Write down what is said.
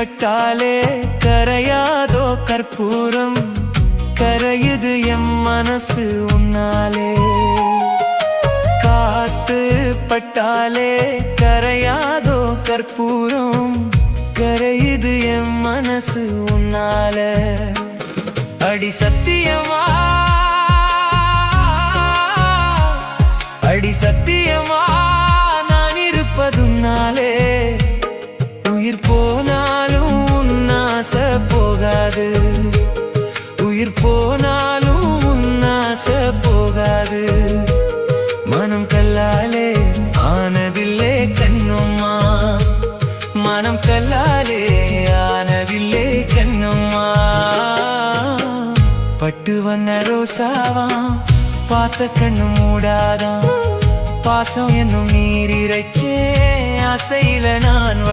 பட்டாலே கரையாதோ கற்பூரம், கரையுது எம் மனசு உன்னாலே. காத்து பட்டாலே கரையாதோ கற்பூரம், கரையுது எம் மனசு உன்னால. அடி சத்தியமா, அடி சத்தியமா நான் இருப்பதுன்னாலே. உயிர் போனாலும் உன்னாச போகாது, உயிர் போனாலும் உன்னாச போகாது. மனம் கல்லாலே ஆனதில்லே கண்ணம்மா, மனம் கல்லாலே ஆனதில்லே கண்ணம்மா. பட்டு வண்ண ரோசாவா பார்த்த கண்ணு மூடாதான், பாசம் என்னும் நீர் இறைச்சே ஆசையில நான்